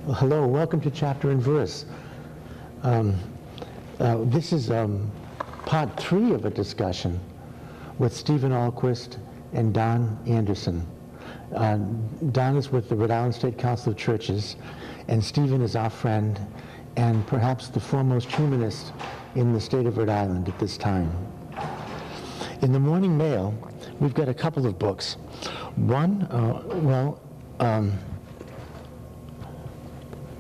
Well, hello, welcome to Chapter and Verse. This is part 3 of a discussion with Stephen Ahlquist and Don Anderson. Don is with the Rhode Island State Council of Churches, and Stephen is our friend and perhaps the foremost humanist in the state of Rhode Island at this time. In the Morning Mail, we've got a couple of books. One,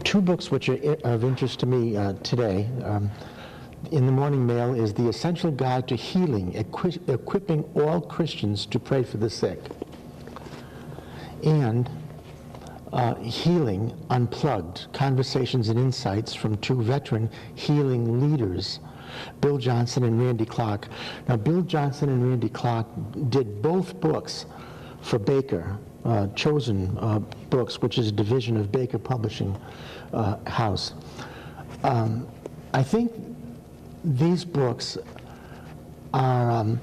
two books which are of interest to me today. In the Morning Mail is The Essential Guide to Healing, Equipping All Christians to Pray for the Sick. And Healing Unplugged, Conversations and Insights from two veteran healing leaders, Bill Johnson and Randy Clark. Now, Bill Johnson and Randy Clark did both books for Baker, Chosen Books, which is a division of Baker Publishing House. I think these books are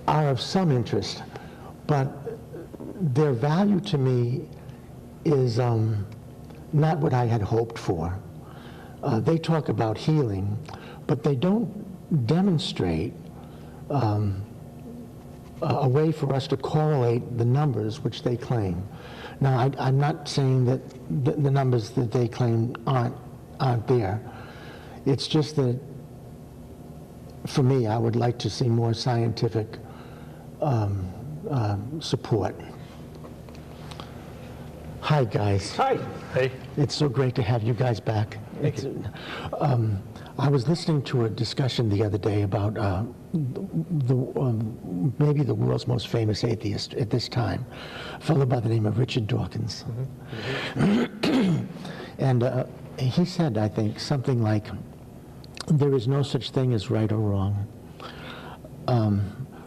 of some interest, but their value to me is not what I had hoped for. They talk about healing, but they don't demonstrate a way for us to correlate the numbers which they claim. Now, I'm not saying that the numbers that they claim aren't there. It's just that, for me, I would like to see more scientific support. Hi, guys. Hi. Hey. It's so great to have you guys back. Thank you. I was listening to a discussion the other day about maybe the world's most famous atheist at this time, a fellow by the name of Richard Dawkins. Mm-hmm. And he said, I think, something like, there is no such thing as right or wrong.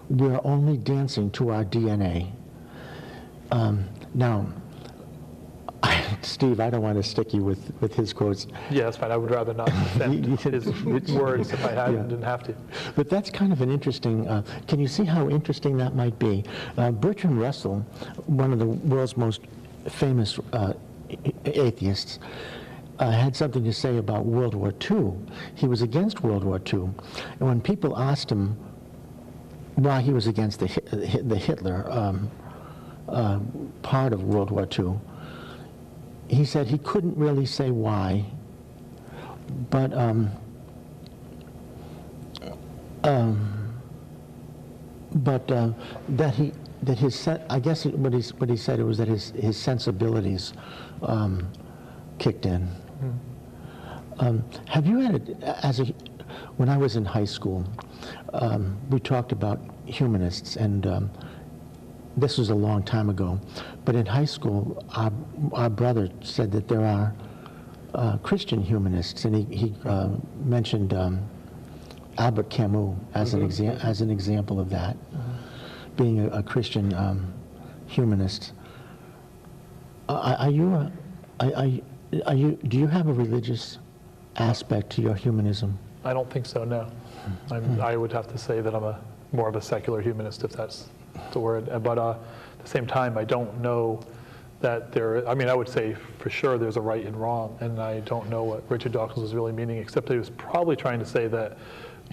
We're only dancing to our DNA. Now, Steve, I don't want to stick you with his quotes. Yeah, that's fine. I would rather not defend his words if I didn't have to. But that's kind of an interesting, can you see how interesting that might be? Bertrand Russell, one of the world's most famous atheists, had something to say about World War II. He was against World War II. And when people asked him why he was against the Hitler part of World War II, he said he couldn't really say why, but that his I guess what he said it was that his sensibilities kicked in. Have you had when I was in high school, we talked about humanists, and this was a long time ago, but in high school, our brother said that there are Christian humanists, and he mentioned Albert Camus as an example of that, being a Christian humanist. Do you have a religious aspect to your humanism? I don't think so, no. I would have to say that I'm more of a secular humanist, if that's the word. But at the same time, I don't know that I would say for sure there's a right and wrong, and I don't know what Richard Dawkins was really meaning, except that he was probably trying to say that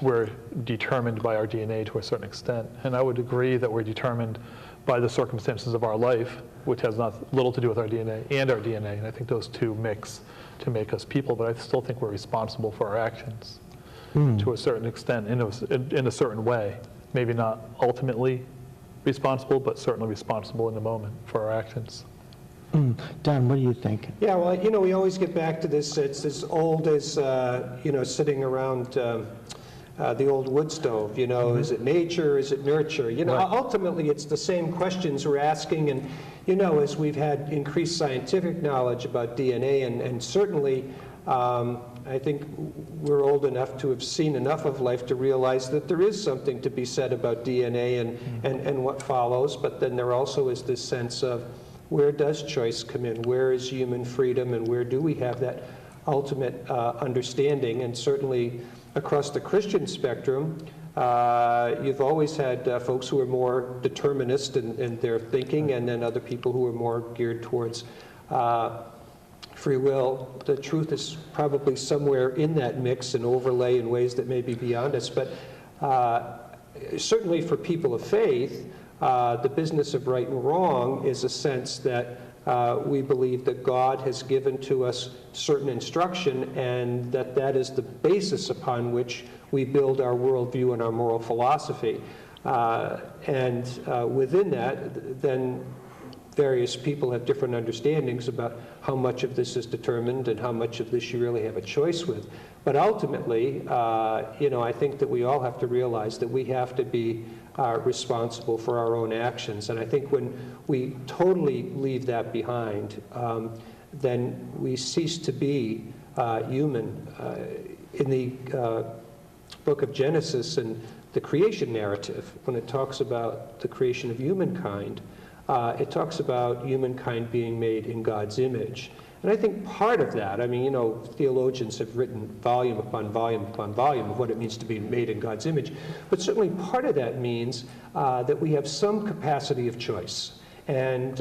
we're determined by our DNA to a certain extent. And I would agree that we're determined by the circumstances of our life, which has little to do with our DNA and our DNA. And I think those two mix to make us people, but I still think we're responsible for our actions to a certain extent, in a certain way. Maybe not ultimately responsible, but certainly responsible in the moment for our actions. Don, what do you think? Yeah, well, we always get back to this. It's as old as, sitting around the old wood stove. Is it nature? Is it nurture? Right. Ultimately, it's the same questions we're asking. And, as we've had increased scientific knowledge about DNA, and certainly, I think we're old enough to have seen enough of life to realize that there is something to be said about DNA and what follows. But then there also is this sense of, where does choice come in? Where is human freedom, and where do we have that ultimate understanding? And certainly across the Christian spectrum, you've always had folks who are more determinist in their thinking, and then other people who are more geared towards free will. The truth is probably somewhere in that mix and overlay in ways that may be beyond us. But certainly for people of faith, the business of right and wrong is a sense that we believe that God has given to us certain instruction, and that is the basis upon which we build our worldview and our moral philosophy. And within that, then various people have different understandings about how much of this is determined and how much of this you really have a choice with. But ultimately, I think that we all have to realize that we have to be responsible for our own actions. And I think when we totally leave that behind, then we cease to be human. In the book of Genesis and the creation narrative, when it talks about the creation of humankind, it talks about humankind being made in God's image. And I think part of that, theologians have written volume upon volume upon volume of what it means to be made in God's image, but certainly part of that means that we have some capacity of choice. And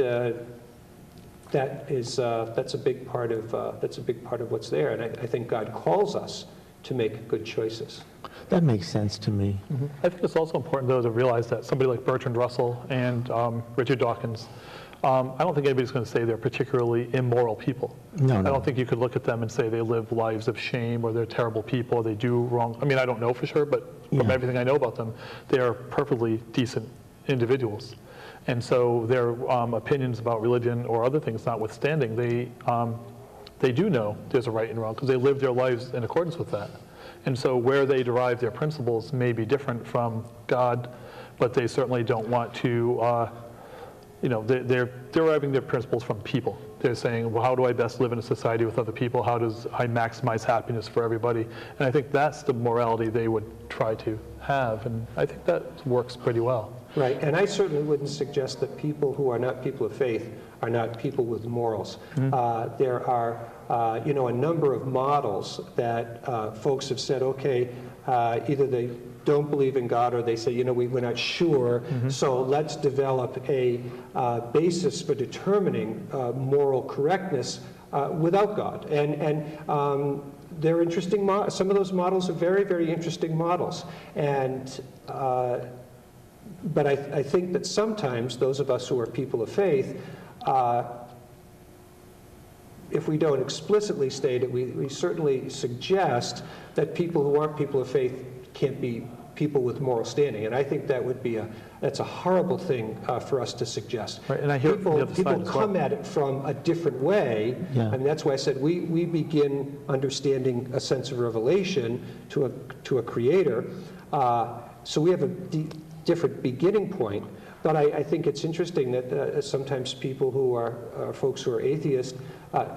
that's a big part of what's there. And I think God calls us to make good choices. That makes sense to me. Mm-hmm. I think it's also important, though, to realize that somebody like Bertrand Russell and Richard Dawkins, I don't think anybody's going to say they're particularly immoral people. No. I don't think you could look at them and say they live lives of shame or they're terrible people or they do wrong. I mean, I don't know for sure, but from everything I know about them, they are perfectly decent individuals. And so their opinions about religion or other things notwithstanding, they do know there's a right and wrong because they live their lives in accordance with that. And so where they derive their principles may be different from God, but they certainly don't want to, they're deriving their principles from people. They're saying, well, how do I best live in a society with other people? How does I maximize happiness for everybody? And I think that's the morality they would try to have, and I think that works pretty well. Right, and I certainly wouldn't suggest that people who are not people of faith are not people with morals. Mm-hmm. There are, a number of models that folks have said, okay, either they don't believe in God or they say, we're not sure, so let's develop a basis for determining moral correctness without God. And they're interesting. Some of those models are very, very interesting models. And but I think that sometimes those of us who are people of faith, if we don't explicitly state it, we certainly suggest that people who aren't people of faith can't be people with moral standing. And I think that would be that's a horrible thing for us to suggest. Right, and I hear people come at it from a different way. Yeah. And that's why I said we begin understanding a sense of revelation to a creator. So we have a different beginning point. But I think it's interesting that sometimes people who are folks who are atheists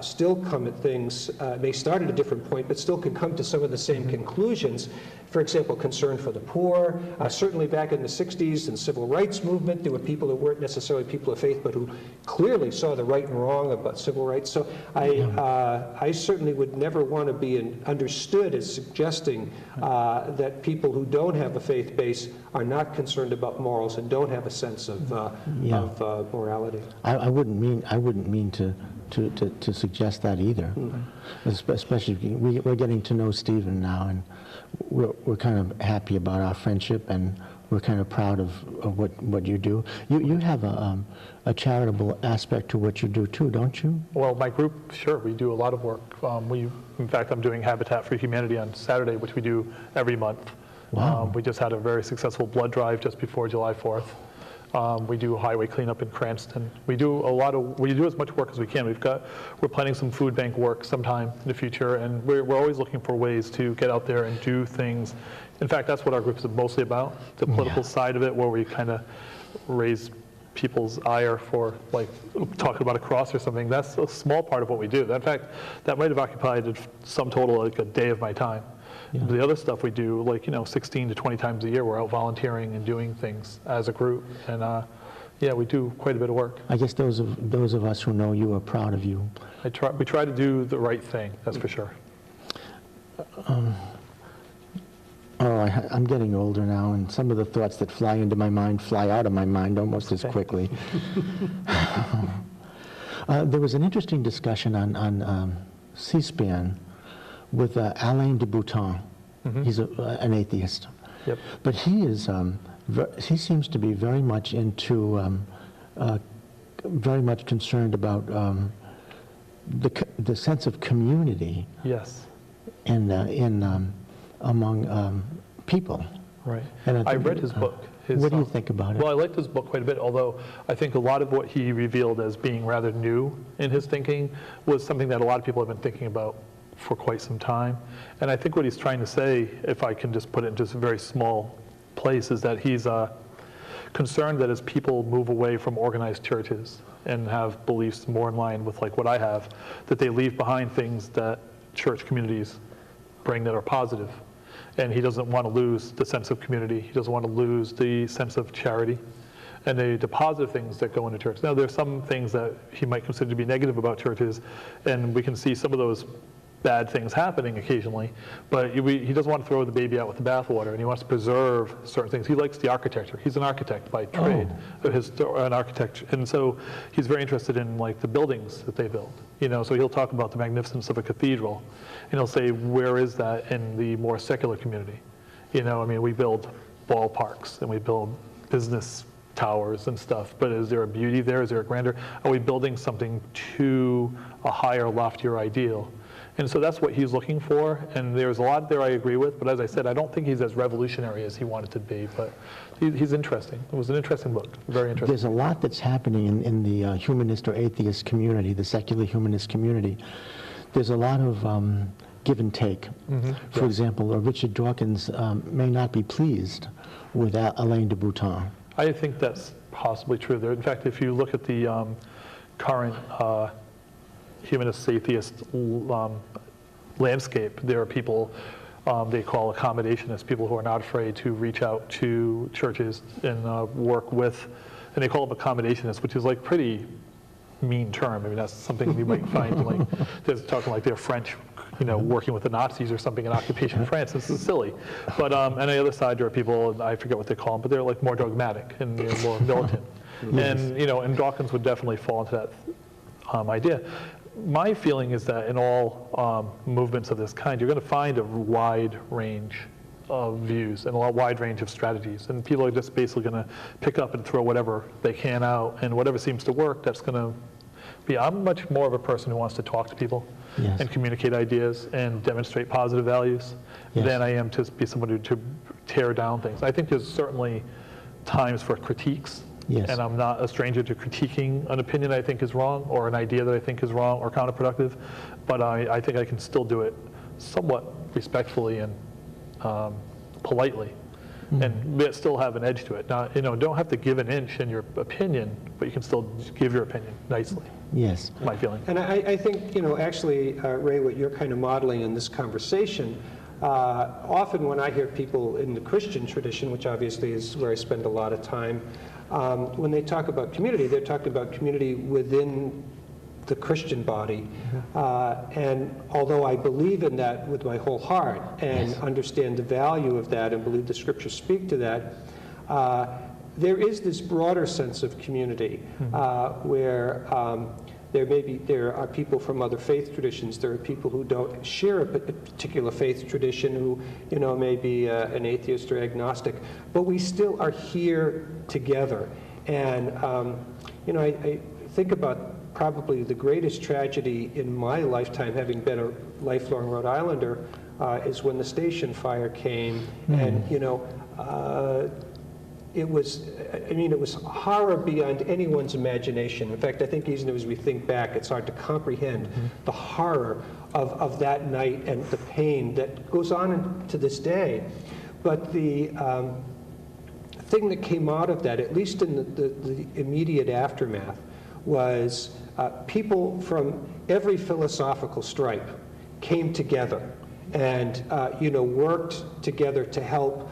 still come at things, may start at a different point, but still can come to some of the same conclusions. For example, concern for the poor. Certainly back in the 60s and civil rights movement, there were people who weren't necessarily people of faith, but who clearly saw the right and wrong about civil rights. So I certainly would never want to be understood as suggesting that people who don't have a faith base are not concerned about morals and don't have a sense of morality. I wouldn't mean to suggest that either. Especially we're getting to know Stephen now, and we're kind of happy about our friendship, and we're kind of proud of what you do. You have a charitable aspect to what you do too, don't you? Well, my group, sure, we do a lot of work. In fact, I'm doing Habitat for Humanity on Saturday, which we do every month. Wow. We just had a very successful blood drive just before July 4th. We do highway cleanup in Cranston. We do as much work as we can. We're planning some food bank work sometime in the future, and we're always looking for ways to get out there and do things. In fact, that's what our group is mostly about, the political side of it, where we kind of raise people's ire for, like, talking about a cross or something. That's a small part of what we do. In fact, that might have occupied a sum total like a day of my time. Yeah. The other stuff we do, 16 to 20 times a year, we're out volunteering and doing things as a group, and we do quite a bit of work. I guess those of us who know you are proud of you. We try to do the right thing, that's for sure. I'm getting older now, and some of the thoughts that fly into my mind fly out of my mind almost as quickly. There was an interesting discussion on C-SPAN with Alain de Botton. He's an atheist. Yep. But he seems to be very much into, very much concerned about the sense of community. Yes. Among people. Right. And I read his book. What do you think about it? Well, I liked his book quite a bit, although I think a lot of what he revealed as being rather new in his thinking was something that a lot of people have been thinking about for quite some time. And I think what he's trying to say, if I can just put it in just a very small place, is that he's concerned that as people move away from organized churches and have beliefs more in line with like what I have, that they leave behind things that church communities bring that are positive. And he doesn't want to lose the sense of community. He doesn't want to lose the sense of charity and the positive things that go into church. Now, there's some things that he might consider to be negative about churches, and we can see some of those bad things happening occasionally, but he doesn't want to throw the baby out with the bathwater, and he wants to preserve certain things. He likes the architecture. He's an architect by trade, an architect, and so he's very interested in like the buildings that they build. You know, so he'll talk about the magnificence of a cathedral, and he'll say, where is that in the more secular community? You know, I mean, we build ballparks and we build business towers and stuff, but is there a beauty there? Is there a grandeur? Are we building something to a higher, loftier ideal? And so that's what he's looking for, and there's a lot there I agree with, but as I said, I don't think he's as revolutionary as he wanted to be, but he's interesting. It was an interesting book, very interesting. There's a lot that's happening in the humanist or atheist community, the secular humanist community. There's a lot of give and take. For example, Richard Dawkins may not be pleased with Alain de Botton. I think that's possibly true. There, in fact, if you look at the current humanist atheist landscape, there are people they call accommodationists, people who are not afraid to reach out to churches and work with, and they call them accommodationists, which is like pretty mean term. I mean, that's something you might find like they're talking like they're French, you know, working with the Nazis or something in occupation France. This is silly. But on the other side, there are people, I forget what they call them, but they're like more dogmatic and more militant. And you know, and Dawkins would definitely fall into that idea. My feeling is that in all movements of this kind, you're going to find a wide range of views and a wide range of strategies. And people are just basically going to pick up and throw whatever they can out, and whatever seems to work, that's going to be. I'm much more of a person who wants to talk to people and communicate ideas and demonstrate positive values than I am to be someone to tear down things. I think there's certainly times for critiques. And I'm not a stranger to critiquing an opinion I think is wrong, or an idea that I think is wrong or counterproductive, but I think I can still do it somewhat respectfully and politely, and yet still have an edge to it. Now, you know, don't have to give an inch in your opinion, but you can still give your opinion nicely. Yes. My feeling. And I think, you know, actually, Ray, what you're kind of modeling in this conversation, often when I hear people in the Christian tradition, which obviously is where I spend a lot of time, when they talk about community, they're talking about community within the Christian body. And although I believe in that with my whole heart and understand the value of that and believe the scriptures speak to that, there is this broader sense of community where there are people from other faith traditions. There are people who don't share a particular faith tradition, who, you know, may be an atheist or agnostic, but we still are here together. And you know, I think about probably the greatest tragedy in my lifetime, having been a lifelong Rhode Islander, is when the station fire came, and you know. It was, I mean, it was horror beyond anyone's imagination. In fact, I think even as we think back, it's hard to comprehend the horror of that night and the pain that goes on to this day. But the thing that came out of that, at least in the immediate aftermath, was people from every philosophical stripe came together and you know, worked together to help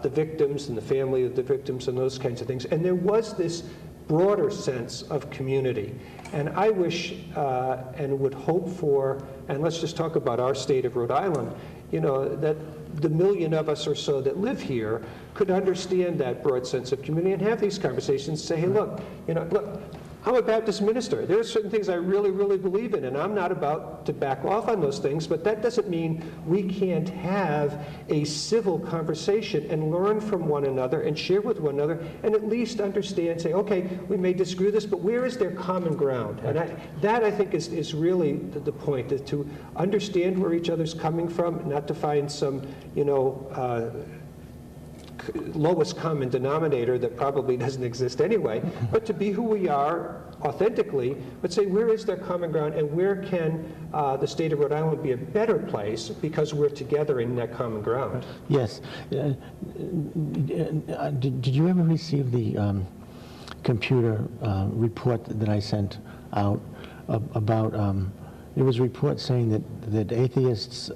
the victims and the family of the victims and those kinds of things. And there was this broader sense of community. And I wish and would hope for, and let's just talk about our state of Rhode Island, you know, that the million of us or so that live here could understand that broad sense of community and have these conversations, say, hey, look, you know, look, I'm a Baptist minister. There are certain things I really, really believe in, and I'm not about to back off on those things, but that doesn't mean we can't have a civil conversation and learn from one another and share with one another and at least understand, say, okay, we may disagree with this, but where is there common ground? And that, I think, is really the point, is to understand where each other's coming from, not to find some, lowest common denominator that probably doesn't exist anyway, but to be who we are authentically, but say where is there common ground and where can the state of Rhode Island be a better place because we're together in that common ground. Yes. Did you ever receive the computer report that I sent out about, it was a report saying that atheists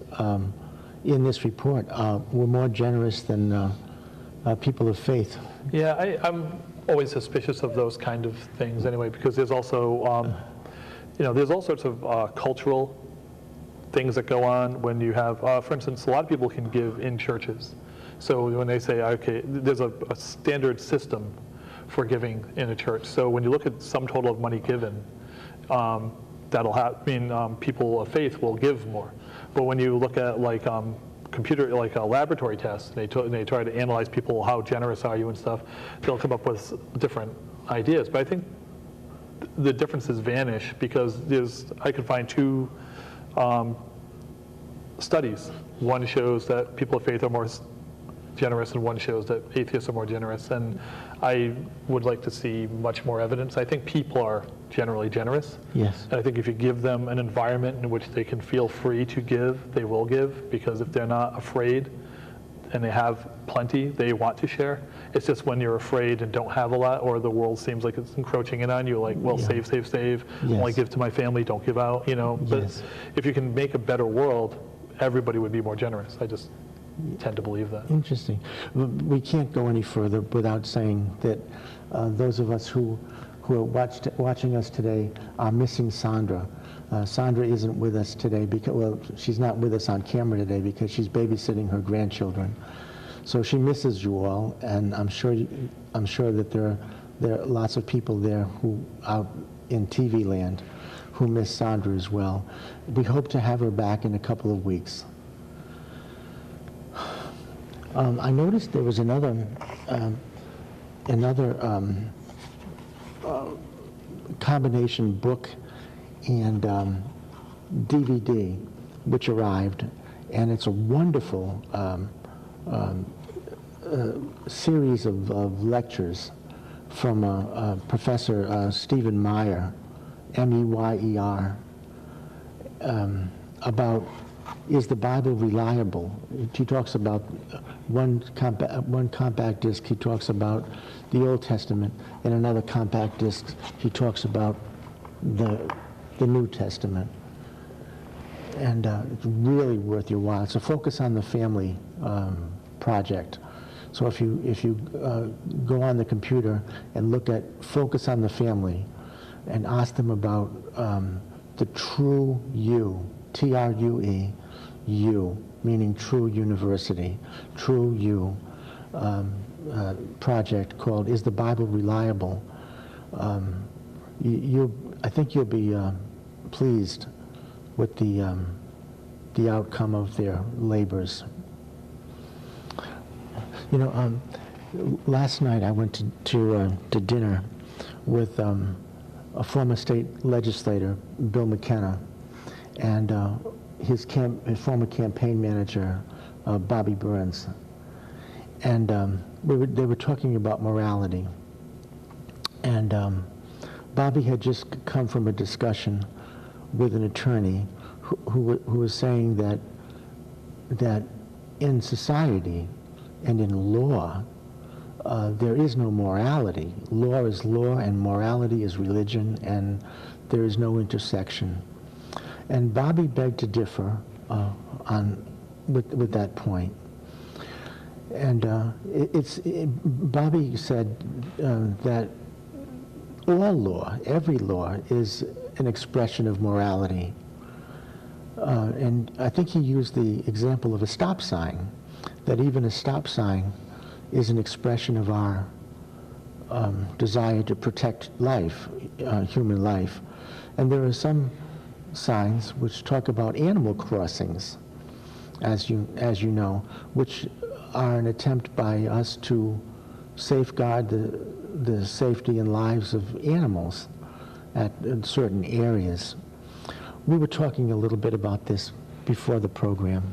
in this report were more generous than people of faith. Yeah, I'm always suspicious of those kind of things anyway, because there's also, there's all sorts of cultural things that go on when you have, for instance, a lot of people can give in churches. So when they say, okay, there's a standard system for giving in a church. So when you look at sum total of money given, that'll mean people of faith will give more. But when you look at like laboratory tests, and they try to analyze people, how generous are you and stuff, they'll come up with different ideas. But I think the differences vanish because I could find two studies. One shows that people of faith are more generous, and one shows that atheists are more generous. And I would like to see much more evidence. I think people are generally generous. Yes. And I think if you give them an environment in which they can feel free to give, they will give, because if they're not afraid and they have plenty, they want to share. It's just when you're afraid and don't have a lot, or the world seems like it's encroaching in on you, like, well, Yeah. save, Yes. only give to my family, don't give out, But Yes. if you can make a better world, everybody would be more generous. I just tend to believe that. Interesting. We can't go any further without saying that those of us who are watching us today are missing Sandra. Sandra isn't with us today because, she's not with us on camera today because she's babysitting her grandchildren. So she misses you all, and I'm sure that there are lots of people there who out in TV land who miss Sandra as well. We hope to have her back in a couple of weeks. I noticed there was another combination book and DVD which arrived, and it's a wonderful series of lectures from Professor Stephen Meyer, M-E-Y-E-R, about is the Bible reliable? He talks about one compact disc, he talks about the Old Testament, and another compact disc, he talks about the New Testament. And it's really worth your while. It's a Focus on the Family project. So if you go on the computer and look at Focus on the Family and ask them about the true you, T-R-U-E, you, meaning True University, True You project called Is the Bible Reliable? I think you'll be pleased with the outcome of their labors. Last night I went to dinner with a former state legislator, Bill McKenna, and his former campaign manager, Bobby Burns. And they were talking about morality. And Bobby had just come from a discussion with an attorney who was saying that in society and in law, there is no morality. Law is law and morality is religion, and there is no intersection. And Bobby begged to differ with that point. And Bobby said that all law, every law, is an expression of morality. And I think he used the example of a stop sign, that even a stop sign is an expression of desire to protect life, human life. And there are some signs which talk about animal crossings, as you know, which are an attempt by us to safeguard the safety and lives of animals in certain areas. We were talking a little bit about this before the program,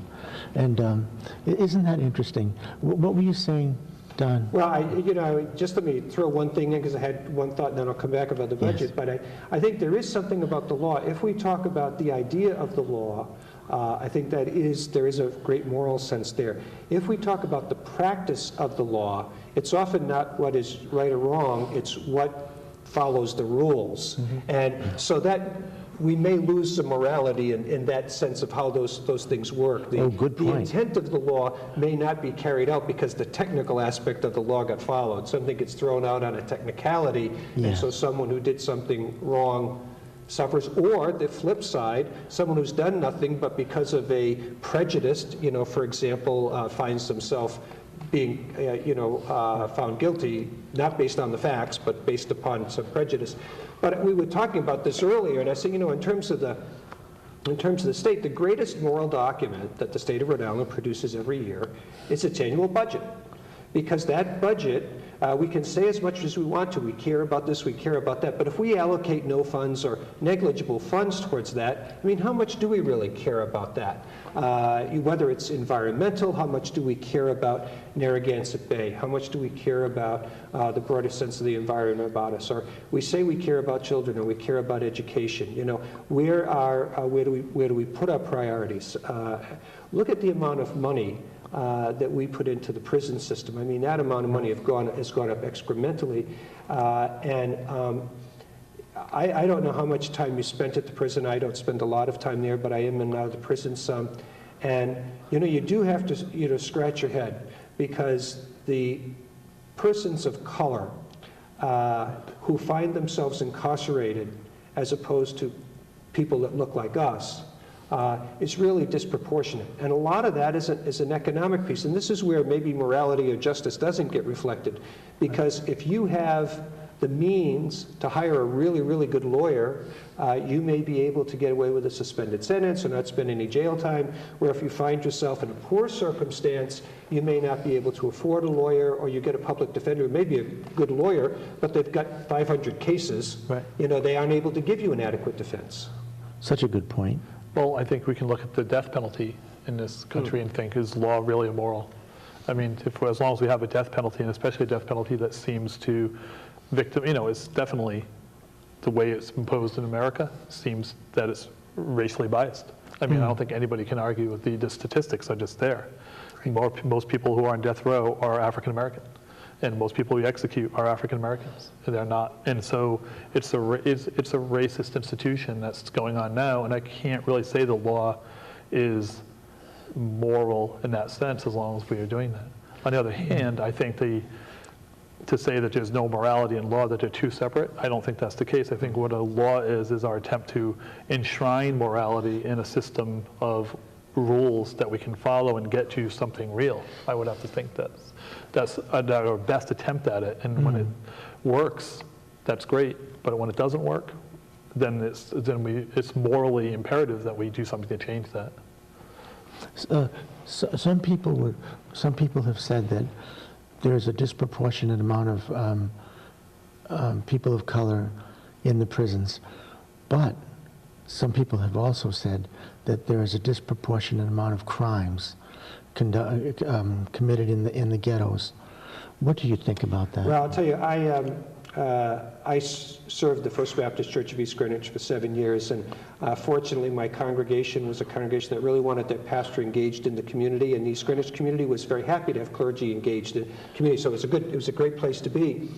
and isn't that interesting? What were you saying, Don? Well, just let me throw one thing in, because I had one thought, and then I'll come back about the budget. Yes. But I think there is something about the law. If we talk about the idea of the law, I think there is a great moral sense there. If we talk about the practice of the law, it's often not what is right or wrong, it's what follows the rules. Mm-hmm. And so that we may lose some morality in that sense of how those things work. Good point. The intent of the law may not be carried out because the technical aspect of the law got followed. Something gets thrown out on a technicality, and so someone who did something wrong suffers. Or the flip side, someone who's done nothing but because of a prejudice, for example, finds themselves being, found guilty, not based on the facts, but based upon some prejudice. But we were talking about this earlier, and I said, in terms of the state, the greatest moral document that the state of Rhode Island produces every year is its annual budget. Because that budget, we can say as much as we want to, we care about this, we care about that, but if we allocate no funds or negligible funds towards that, how much do we really care about that? Whether it's environmental, how much do we care about Narragansett Bay? How much do we care about the broader sense of the environment about us? Or we say we care about children, or we care about education. Where do we put our priorities? Look at the amount of money that we put into the prison system. That amount of money has gone up excrementally. I don't know how much time you spent at the prison. I don't spend a lot of time there, but I am in the prison some. And, you do have to, scratch your head, because the persons of color who find themselves incarcerated, as opposed to people that look like us, is really disproportionate. And a lot of that is an economic piece. And this is where maybe morality or justice doesn't get reflected. Because if you have the means to hire a really, really good lawyer, you may be able to get away with a suspended sentence or not spend any jail time, where if you find yourself in a poor circumstance, you may not be able to afford a lawyer, or you get a public defender who may be a good lawyer, but they've got 500 cases. Right. They aren't able to give you an adequate defense. Such a good point. Well, I think we can look at the death penalty in this country and think, is law really immoral? As long as we have a death penalty, and especially a death penalty that seems to victim, it's definitely the way it's imposed in America, seems that it's racially biased. I don't think anybody can argue with the statistics are just there. Most people who are on death row are African American, and most people we execute are African Americans. They're not, and so it's a racist institution that's going on now, and I can't really say the law is moral in that sense as long as we are doing that. On the other hand, I think to say that there's no morality in law, that they're two separate, I don't think that's the case. I think what a law is our attempt to enshrine morality in a system of rules that we can follow and get to something real. I would have to think that's our best attempt at it. And when it works, that's great. But when it doesn't work, then it's morally imperative that we do something to change that. Some people have said that there's a disproportionate amount of people of color in the prisons, but some people have also said that there is a disproportionate amount of crimes committed in the ghettos. What do you think about that? Well, I'll tell you, I served the First Baptist Church of East Greenwich for 7 years, and fortunately my congregation was a congregation that really wanted their pastor engaged in the community, and the East Greenwich community was very happy to have clergy engaged in the community, so it was a great place to be.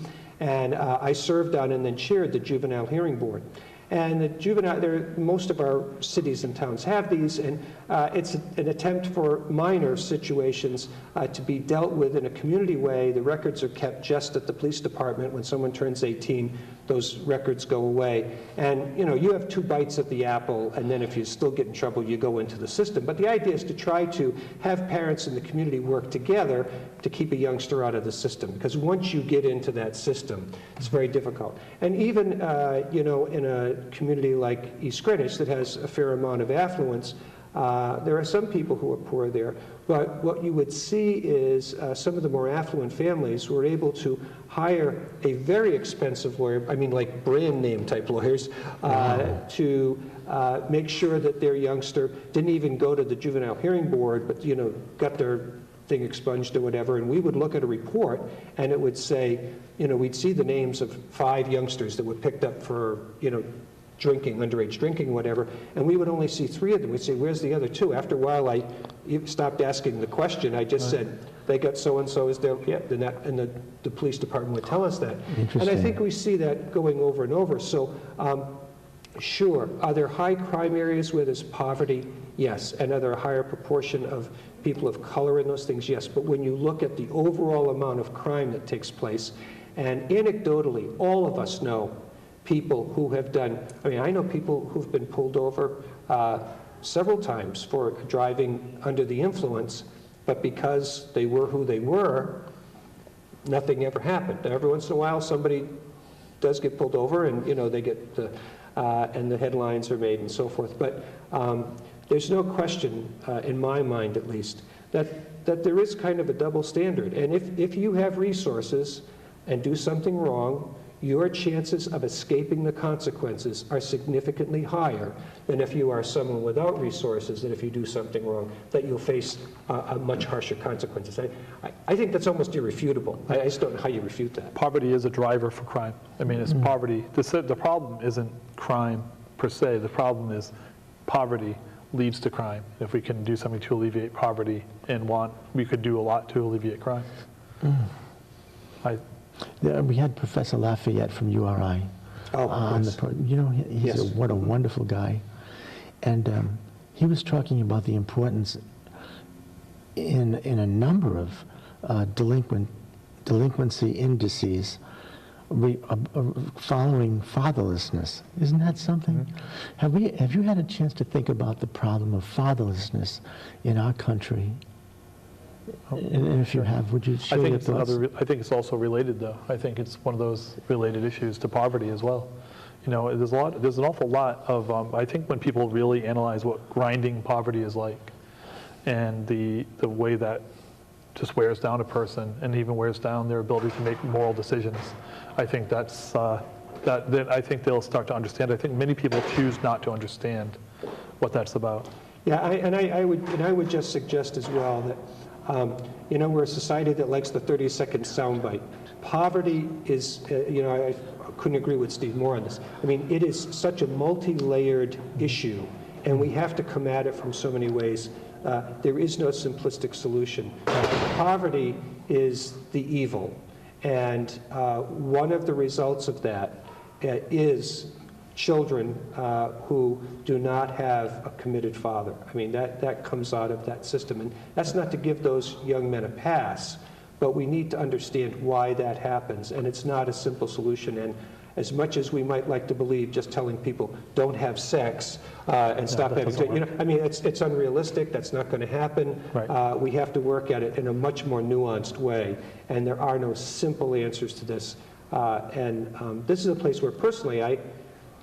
And I served on and then chaired the Juvenile Hearing Board. And the most of our cities and towns have these, and it's an attempt for minor situations to be dealt with in a community way. The records are kept just at the police department. When someone turns 18, those records go away. And, you know, you have 2 bites at the apple, and then if you still get in trouble, you go into the system. But the idea is to try to have parents in the community work together to keep a youngster out of the system, because once you get into that system, it's very difficult. And even, you know, in a community like East Greenwich that has a fair amount of affluence, there are some people who are poor there, but what you would see is some of the more affluent families were able to hire a very expensive lawyer, I mean like brand name type lawyers, to make sure that their youngster didn't even go to the juvenile hearing board, but, you know, got their thing expunged or whatever, and we would look at a report and it would say, you know, we'd see the names of 5 youngsters that were picked up for, you know, drinking, underage drinking, whatever, and we would only see 3 of them. We'd say, where's the other 2? After a while, I stopped asking the question. I just said, they got so-and-so is there, yeah, and the police department would tell us that. And I think we see that going over and over. So, sure, are there high crime areas where there's poverty? Yes. And are there a higher proportion of people of color in those things? Yes. But when you look at the overall amount of crime that takes place, and anecdotally, all of us know people who have done, I mean, I know people who've been pulled over several times for driving under the influence, but because they were who they were, nothing ever happened. Every once in a while, somebody does get pulled over, and, you know, they get the, and the headlines are made and so forth. But there's no question, in my mind at least, that there is kind of a double standard. And if you have resources and do something wrong, your chances of escaping the consequences are significantly higher than if you are someone without resources, that if you do something wrong, that you'll face a much harsher consequences. I think that's almost irrefutable. I just don't know how you refute that. Poverty is a driver for crime. I mean, it's poverty. The problem isn't crime per se. The problem is poverty leads to crime. If we can do something to alleviate poverty we could do a lot to alleviate crime. We had Professor Lafayette from URI on the program. You know, he's what a wonderful guy. And he was talking about the importance in a number of delinquency indices following fatherlessness. Isn't that something? Have you had a chance to think about the problem of fatherlessness in our country? And if you have, would you share your thoughts? I think it's also related, though. I think it's one of those related issues to poverty as well. You know, there's an awful lot of, I think when people really analyze what grinding poverty is like, and the way that just wears down a person and even wears down their ability to make moral decisions, I think that's, I think they'll start to understand. I think many people choose not to understand what that's about. Yeah, I would just suggest as well that, you know, we're a society that likes the 30-second soundbite. Poverty is, you know, I couldn't agree with Steve more on this. I mean, it is such a multi-layered issue, and we have to come at it from so many ways. There is no simplistic solution. Poverty is the evil, and one of the results of that is children who do not have a committed father. I mean, that comes out of that system. And that's not to give those young men a pass, but we need to understand why that happens. And it's not a simple solution. And as much as we might like to believe just telling people don't have sex and stop having sex, you know, I mean, it's unrealistic. That's not going to happen. Right. We have to work at it in a much more nuanced way. And there are no simple answers to this. This is a place where personally I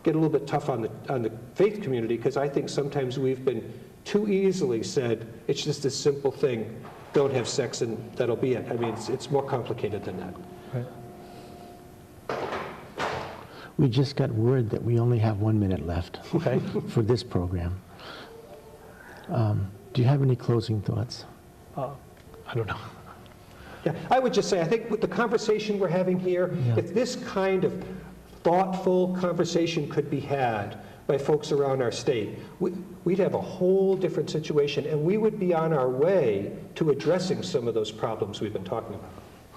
get a little bit tough on the faith community, because I think sometimes we've been too easily said, it's just a simple thing, don't have sex and that'll be it. I mean, it's more complicated than that. Right. We just got word that we only have 1 minute left for this program. Do you have any closing thoughts? I don't know. Yeah, I would just say, I think with the conversation we're having here, if this kind of thoughtful conversation could be had by folks around our state, we'd have a whole different situation, and we would be on our way to addressing some of those problems we've been talking about.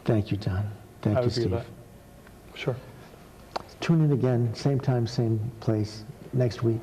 Thank you, John. Thank you, Steve. Sure. Tune in again, same time, same place, next week.